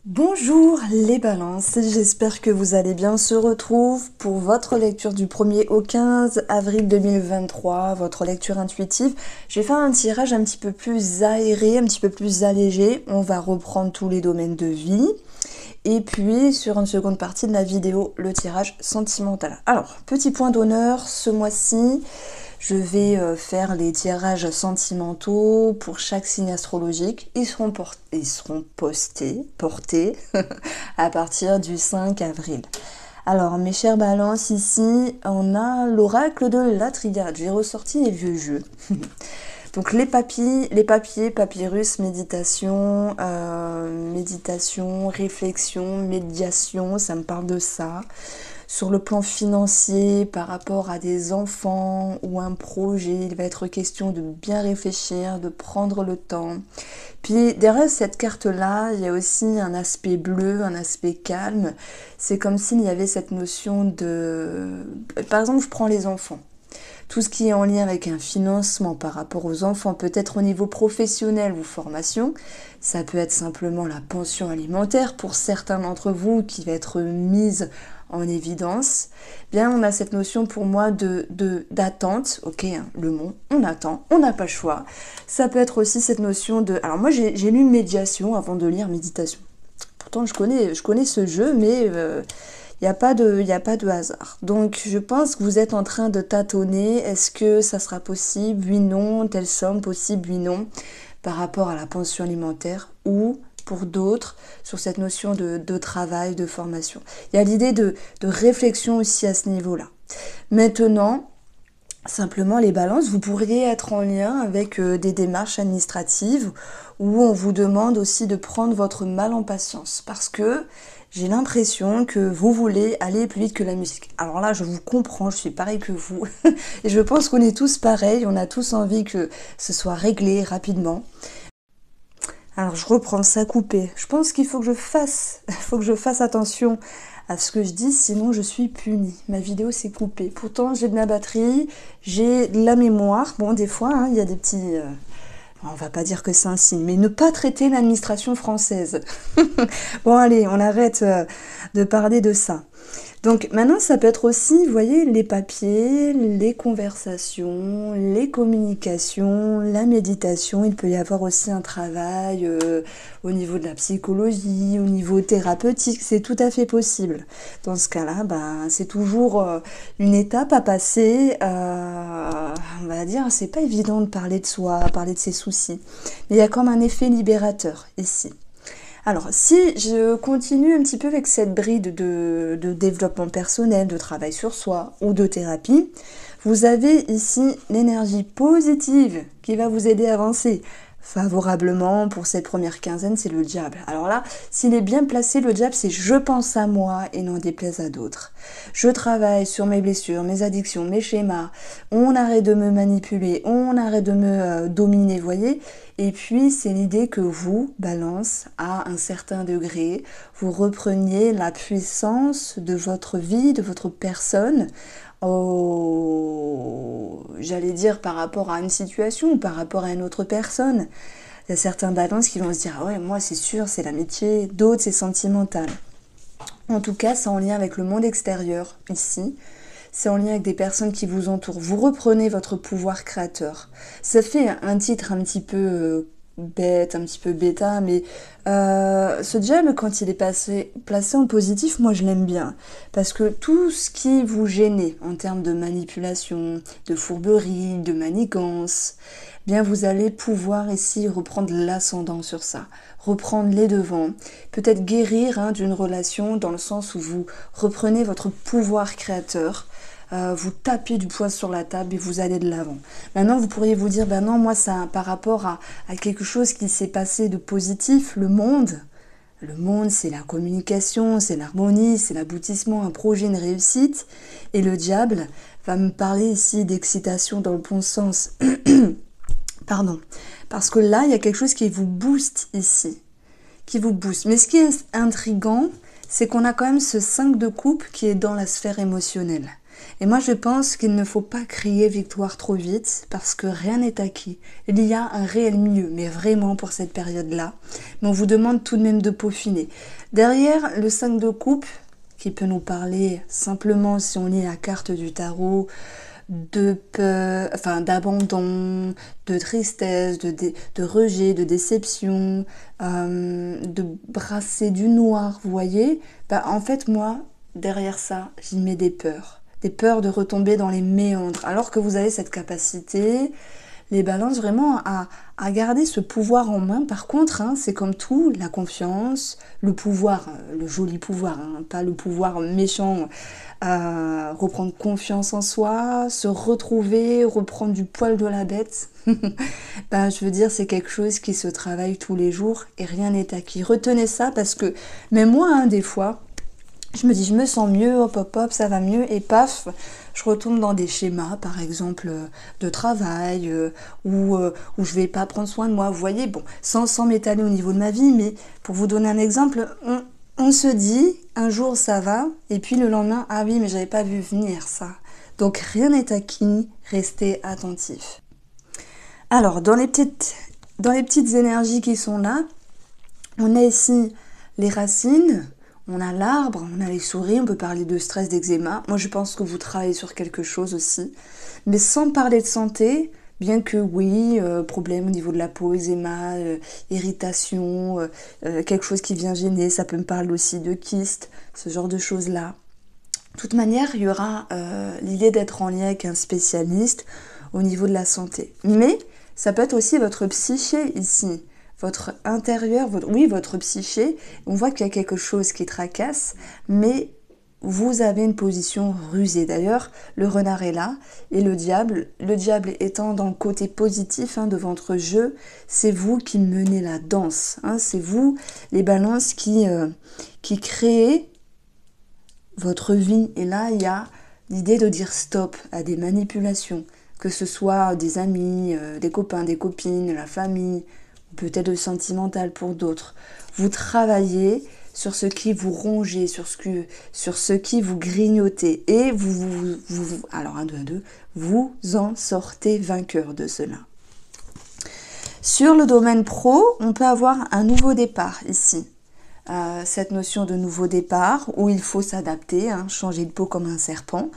Bonjour les balances, j'espère que vous allez bien. On se retrouve pour votre lecture du 1er au 15 avril 2023, votre lecture intuitive. Je vais faire un tirage un petit peu plus aéré, un petit peu plus allégé. On va reprendre tous les domaines de vie. Et puis sur une seconde partie de la vidéo, le tirage sentimental. Alors, petit point d'honneur, ce mois-ci, je vais faire les tirages sentimentaux pour chaque signe astrologique. Ils seront portés à partir du 5 avril. Alors, mes chers balances, ici, on a l'oracle de la Triade. J'ai ressorti les vieux jeux. Donc les papiers, papyrus, méditation, réflexion, médiation, ça me parle de ça. Sur le plan financier, par rapport à des enfants ou un projet, il va être question de bien réfléchir, de prendre le temps. Puis derrière cette carte-là, il y a aussi un aspect bleu, un aspect calme. C'est comme s'il y avait cette notion de... Par exemple, je prends les enfants. Tout ce qui est en lien avec un financement par rapport aux enfants, peut-être au niveau professionnel ou formation, ça peut être simplement la pension alimentaire pour certains d'entre vous qui va être mise en évidence. Bien, on a cette notion pour moi d'attente, ok, hein, le mot, on attend, on n'a pas le choix. Ça peut être aussi cette notion de... Alors moi j'ai lu médiation avant de lire méditation. Pourtant je connais ce jeu, mais... il n'y a pas de hasard. Donc, je pense que vous êtes en train de tâtonner. Est-ce que ça sera possible? Oui, non. Telle somme possible? Oui, non. Par rapport à la pension alimentaire ou, pour d'autres, sur cette notion de travail, de formation. Il y a l'idée de réflexion aussi à ce niveau-là. Maintenant, simplement les balances, vous pourriez être en lien avec des démarches administratives où on vous demande aussi de prendre votre mal en patience parce que j'ai l'impression que vous voulez aller plus vite que la musique. Alors là, je vous comprends, je suis pareil que vous. Et je pense qu'on est tous pareils, on a tous envie que ce soit réglé rapidement. Alors je reprends ça coupé. Je pense qu'il faut que je fasse attention à ce que je dis, sinon je suis punie. Ma vidéo s'est coupée. Pourtant, j'ai de la batterie, j'ai de la mémoire. Bon, des fois, hein, il y a des petits... on va pas dire que c'est un signe, mais ne pas traiter l'administration française. Bon, allez, on arrête de parler de ça. Donc maintenant, ça peut être aussi, vous voyez, les papiers, les conversations, les communications, la méditation. Il peut y avoir aussi un travail au niveau de la psychologie, au niveau thérapeutique. C'est tout à fait possible. Dans ce cas-là, c'est toujours une étape à passer. On va dire, c'est pas évident de parler de soi, parler de ses soucis. Mais il y a comme un effet libérateur ici. Alors, si je continue un petit peu avec cette bride de développement personnel, de travail sur soi ou de thérapie, vous avez ici l'énergie positive qui va vous aider à avancer. Favorablement, pour cette première quinzaine, c'est le diable. Alors là, s'il est bien placé, le diable, c'est je pense à moi et n'en déplaise à d'autres. Je travaille sur mes blessures, mes addictions, mes schémas. On arrête de me manipuler, on arrête de me dominer, voyez. Et puis, c'est l'idée que vous, balance, à un certain degré, vous repreniez la puissance de votre vie, de votre personne, j'allais dire par rapport à une situation ou par rapport à une autre personne. Il y a certains balances qui vont se dire ah ouais, moi c'est sûr, c'est l'amitié, d'autres c'est sentimental. En tout cas, c'est en lien avec le monde extérieur ici. C'est en lien avec des personnes qui vous entourent. Vous reprenez votre pouvoir créateur. Ça fait un titre un petit peu bête, un petit peu bêta, mais ce diable, quand il est placé en positif, moi je l'aime bien. Parce que tout ce qui vous gênait en termes de manipulation, de fourberie, de manigance, bien vous allez pouvoir ici reprendre l'ascendant sur ça, reprendre les devants, peut-être guérir d'une relation dans le sens où vous reprenez votre pouvoir créateur, vous tapez du poing sur la table et vous allez de l'avant. Maintenant, vous pourriez vous dire, ben non, moi, ça, par rapport à quelque chose qui s'est passé de positif, le monde, c'est la communication, c'est l'harmonie, c'est l'aboutissement, un projet, une réussite. Et le diable va me parler ici d'excitation dans le bon sens. Pardon. Parce que là, il y a quelque chose qui vous booste ici. Qui vous booste. Mais ce qui est intriguant, c'est qu'on a quand même ce 5 de coupe qui est dans la sphère émotionnelle. Et moi, je pense qu'il ne faut pas crier victoire trop vite parce que rien n'est acquis. Il y a un réel mieux, mais vraiment pour cette période-là. Mais on vous demande tout de même de peaufiner. Derrière le 5 de coupe, qui peut nous parler simplement, si on lit la carte du tarot, de peur, enfin d'abandon, de tristesse, de rejet, de déception, de brasser du noir, vous voyez, en fait moi, derrière ça, j'y mets des peurs de retomber dans les méandres, alors que vous avez cette capacité, les balances, vraiment à garder ce pouvoir en main. Par contre, hein, c'est comme tout, la confiance, le pouvoir, le joli pouvoir, hein, pas le pouvoir méchant, reprendre confiance en soi, se retrouver, reprendre du poil de la bête. Je veux dire, c'est quelque chose qui se travaille tous les jours et rien n'est acquis. Retenez ça parce que, même moi, hein, des fois, je me dis, je me sens mieux, hop, hop, hop, ça va mieux, et paf, je retombe dans des schémas, par exemple, de travail, où je vais pas prendre soin de moi, vous voyez, bon, sans m'étaler au niveau de ma vie, mais pour vous donner un exemple, on se dit, un jour ça va, et puis le lendemain, ah oui, mais j'avais pas vu venir ça. Donc rien n'est acquis, restez attentifs. Alors, dans les petites énergies qui sont là, on a ici les racines, on a l'arbre, on a les souris, on peut parler de stress, d'eczéma. Moi, je pense que vous travaillez sur quelque chose aussi. Mais sans parler de santé, bien que oui, problème au niveau de la peau, eczéma, irritation, quelque chose qui vient gêner, ça peut me parler aussi de kyste, ce genre de choses-là. De toute manière, il y aura l'idée d'être en lien avec un spécialiste au niveau de la santé. Mais ça peut être aussi votre psyché ici. Votre intérieur, votre psyché, on voit qu'il y a quelque chose qui tracasse, mais vous avez une position rusée. D'ailleurs, le renard est là, et le diable étant dans le côté positif de votre jeu, c'est vous qui menez la danse. C'est vous, les balances, qui créez votre vie. Et là, il y a l'idée de dire stop à des manipulations, que ce soit des amis, des copains, des copines, la famille, peut-être sentimental pour d'autres. Vous travaillez sur ce qui vous rongez, sur ce qui vous grignotez. Et alors 1, 2, 2, vous en sortez vainqueur de cela. Sur le domaine pro, on peut avoir un nouveau départ ici. Cette notion de nouveau départ, où il faut s'adapter, changer de peau comme un serpent.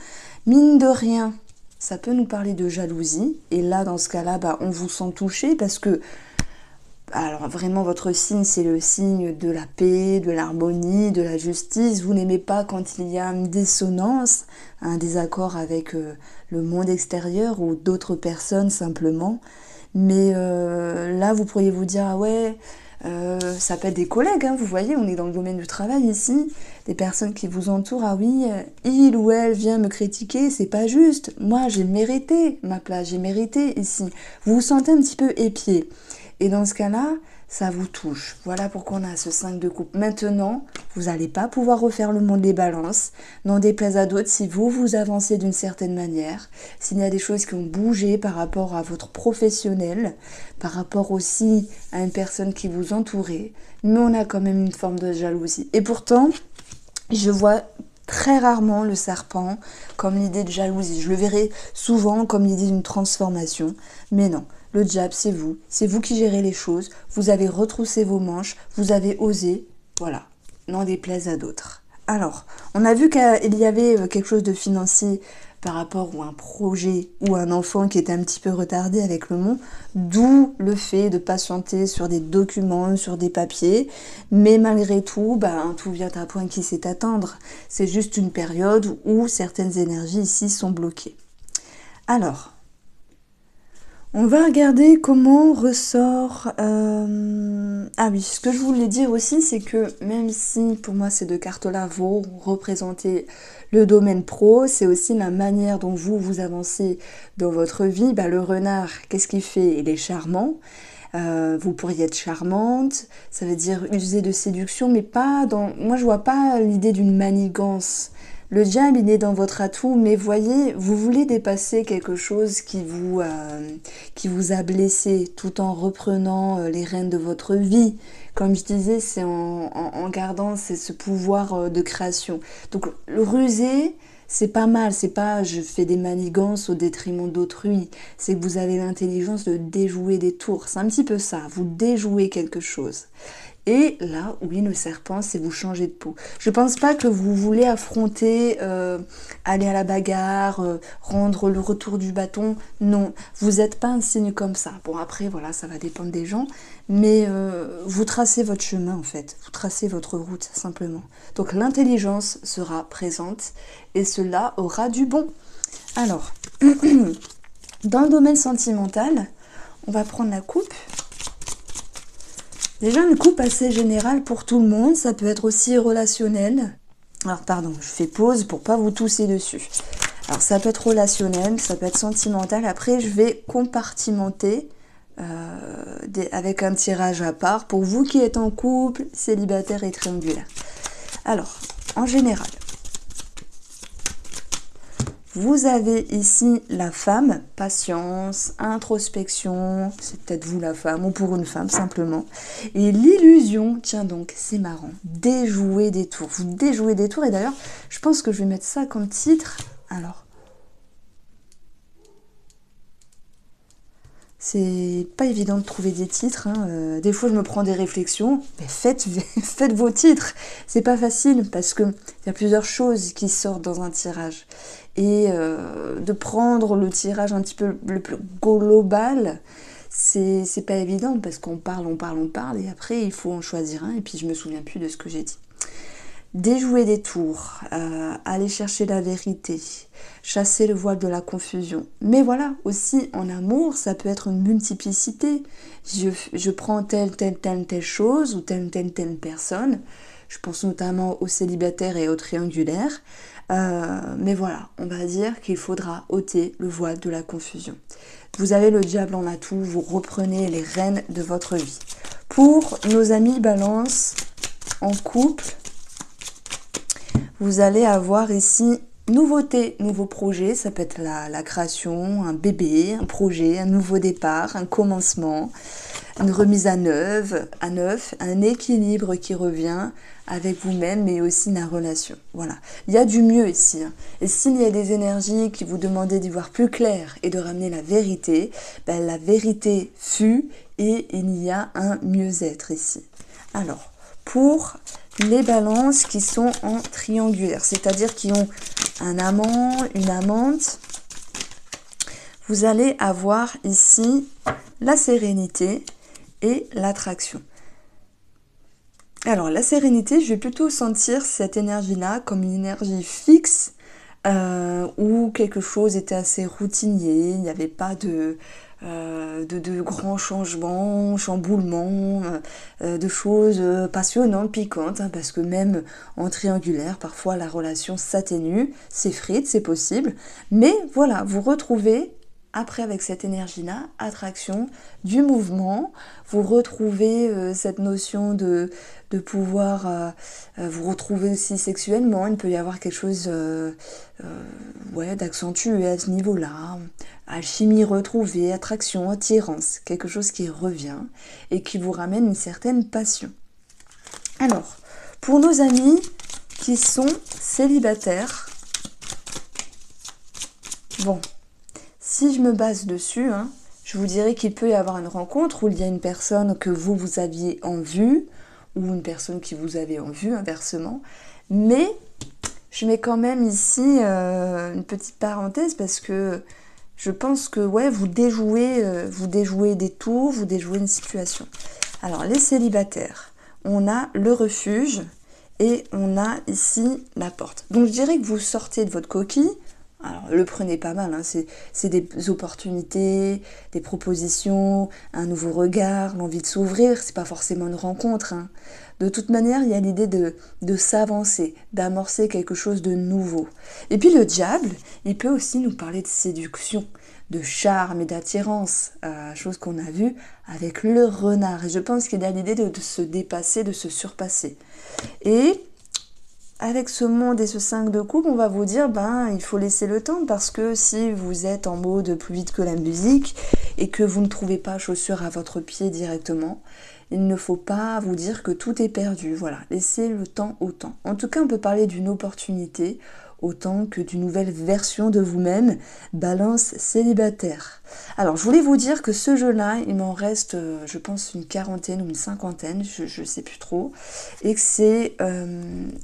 Mine de rien, ça peut nous parler de jalousie. Et là, dans ce cas-là, on vous sent touché parce que alors vraiment, votre signe, c'est le signe de la paix, de l'harmonie, de la justice. Vous n'aimez pas quand il y a une dissonance, un désaccord avec le monde extérieur ou d'autres personnes simplement. Mais là, vous pourriez vous dire, ah ouais, ça peut être des collègues, vous voyez, on est dans le domaine du travail ici, des personnes qui vous entourent, ah oui, il ou elle vient me critiquer, c'est pas juste. Moi, j'ai mérité ma place, j'ai mérité ici. Vous vous sentez un petit peu épié. Et dans ce cas-là, ça vous touche. Voilà pourquoi on a ce 5 de coupe. Maintenant, vous n'allez pas pouvoir refaire le monde des balances. N'en déplaise à d'autres, si vous avancez d'une certaine manière, s'il y a des choses qui ont bougé par rapport à votre professionnel, par rapport aussi à une personne qui vous entourait, mais on a quand même une forme de jalousie. Et pourtant, je vois très rarement le serpent comme l'idée de jalousie. Je le verrai souvent comme l'idée d'une transformation, mais non. Le diable, c'est vous qui gérez les choses, vous avez retroussé vos manches, vous avez osé, voilà, n'en déplaise à d'autres. Alors, on a vu qu'il y avait quelque chose de financier par rapport à un projet ou un enfant qui était un petit peu retardé avec le monde, d'où le fait de patienter sur des documents, sur des papiers, mais malgré tout, tout vient à point qui sait attendre. C'est juste une période où certaines énergies ici sont bloquées. Alors, on va regarder comment ressort... Ah oui, ce que je voulais dire aussi, c'est que même si pour moi ces deux cartes-là vont représenter le domaine pro, c'est aussi la manière dont vous avancez dans votre vie. Le renard, qu'est-ce qu'il fait? Il est charmant. Vous pourriez être charmante, ça veut dire user de séduction, mais pas dans... Moi, je vois pas l'idée d'une manigance. Le diable, il est dans votre atout, mais voyez, vous voulez dépasser quelque chose qui vous a blessé, tout en reprenant les rênes de votre vie. Comme je disais, c'est en gardant ce pouvoir de création. Donc, le rusé, c'est pas mal, c'est pas je fais des manigances au détriment d'autrui, c'est que vous avez l'intelligence de déjouer des tours, c'est un petit peu ça, vous déjouez quelque chose. Et là, oui, le serpent, c'est vous changer de peau. Je pense pas que vous voulez affronter, aller à la bagarre, rendre le retour du bâton. Non, vous n'êtes pas un signe comme ça. Bon, après, voilà, ça va dépendre des gens. Mais vous tracez votre chemin, en fait. Vous tracez votre route, simplement. Donc, l'intelligence sera présente et cela aura du bon. Alors, dans le domaine sentimental, on va prendre la coupe. Déjà une coupe assez générale pour tout le monde, ça peut être aussi relationnel. Alors pardon, je fais pause pour pas vous tousser dessus. Alors ça peut être relationnel, ça peut être sentimental. Après je vais compartimenter avec un tirage à part pour vous qui êtes en couple, célibataire et triangulaire. Alors, en général, vous avez ici la femme, patience, introspection, c'est peut-être vous la femme, ou pour une femme simplement. Et l'illusion, tiens donc, c'est marrant, déjouer des tours. Vous déjouez des tours, et d'ailleurs, je pense que je vais mettre ça comme titre. Alors, c'est pas évident de trouver des titres, hein. Des fois je me prends des réflexions, mais faites vos titres. C'est pas facile, parce qu'il y a plusieurs choses qui sortent dans un tirage. Et de prendre le tirage un petit peu le plus global, c'est pas évident parce qu'on parle, et après il faut en choisir un, et puis je me souviens plus de ce que j'ai dit. Déjouer des tours, aller chercher la vérité, chasser le voile de la confusion. Mais voilà, aussi en amour, ça peut être une multiplicité. Je prends telle chose ou telle personne. Je pense notamment aux célibataires et aux triangulaires. Mais voilà, on va dire qu'il faudra ôter le voile de la confusion. Vous avez le diable en atout, vous reprenez les rênes de votre vie. Pour nos amis balance en couple, vous allez avoir ici nouveauté, nouveau projet. Ça peut être la création, un bébé, un projet, un nouveau départ, un commencement, une remise à neuf, un équilibre qui revient avec vous-même, mais aussi la relation. Voilà. Il y a du mieux ici. Hein. Et s'il y a des énergies qui vous demandent d'y voir plus clair et de ramener la vérité, ben, la vérité fut et il y a un mieux-être ici. Alors, pour les balances qui sont en triangulaire, c'est-à-dire qui ont un amant, une amante, vous allez avoir ici la sérénité et l'attraction. Alors la sérénité, je vais plutôt sentir cette énergie-là comme une énergie fixe où quelque chose était assez routinier, il n'y avait pas de grands changements, chamboulements, de choses passionnantes, piquantes, hein, parce que même en triangulaire, parfois la relation s'atténue, s'effrite, c'est possible. Mais voilà, vous retrouvez, après avec cette énergie-là, attraction, du mouvement, vous retrouvez cette notion de pouvoir vous retrouver aussi sexuellement, il peut y avoir quelque chose d'accentué à ce niveau-là. Alchimie retrouvée, attraction, attirance, quelque chose qui revient et qui vous ramène une certaine passion. Alors, pour nos amis qui sont célibataires, bon, si je me base dessus, hein, je vous dirais qu'il peut y avoir une rencontre où il y a une personne que vous aviez en vue, ou une personne qui vous avait en vue, inversement, mais je mets quand même ici une petite parenthèse parce que je pense que ouais, vous déjouez des tours, vous déjouez une situation. Alors les célibataires, on a le refuge et on a ici la porte. Donc je dirais que vous sortez de votre coquille. Alors le prenez pas mal, hein, c'est des opportunités, des propositions, un nouveau regard, l'envie de s'ouvrir, c'est pas forcément une rencontre. Hein. De toute manière, il y a l'idée de s'avancer, d'amorcer quelque chose de nouveau. Et puis le diable, il peut aussi nous parler de séduction, de charme et d'attirance, chose qu'on a vue avec le renard. Et je pense qu'il y a l'idée de se dépasser, de se surpasser. Et avec ce monde et ce 5 de coupe, on va vous dire, il faut laisser le temps parce que si vous êtes en mode plus vite que la musique et que vous ne trouvez pas chaussure à votre pied directement, il ne faut pas vous dire que tout est perdu. Voilà, laissez le temps au temps. En tout cas, on peut parler d'une opportunité autant que d'une nouvelle version de vous-même, Balance célibataire. Alors, je voulais vous dire que ce jeu-là, il m'en reste, je pense, une quarantaine ou une cinquantaine, je ne sais plus trop, et que c'est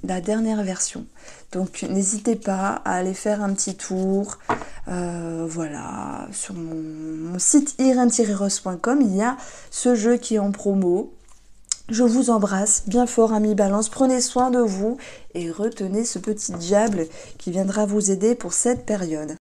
la dernière version. Donc, n'hésitez pas à aller faire un petit tour. Voilà, sur mon site irène-ross.com, il y a ce jeu qui est en promo. Je vous embrasse bien fort, amis Balance. Prenez soin de vous et retenez ce petit diable qui viendra vous aider pour cette période.